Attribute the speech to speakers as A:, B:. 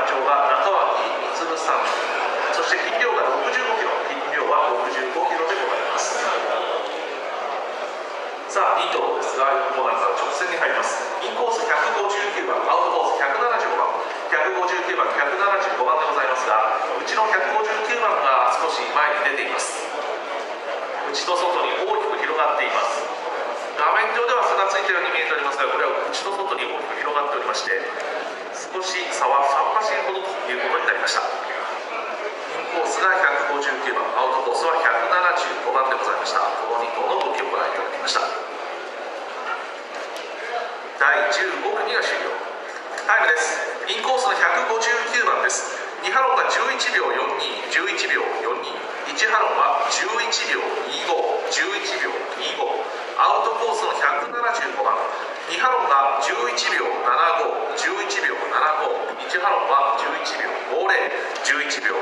A: 長が中脇充さん、そして斤量が65キロ、斤量は65キロでございます。さあ2頭ですが、4コーナーから直線に入ります。インコース159番、アウトコース175番、159番、175番でございますが、うちの159番が少し前に出ています。内と外に大きく広がっています。画面上では差がついたように見えておりますが、これは内と外に大きく広がっておりまして、少し差は3馬身ほどということになりました。インコースが159番、アウトコースは175番でございました。この2頭の動きをご覧いただきました。第15組が終了。タイムです。インコースの159番です。2ハロンが11秒42、11秒42、1ハロンは11秒25、11秒25、アウトコースの175番、2ハロンが11秒75、11秒75、1ハロンは11秒50、11秒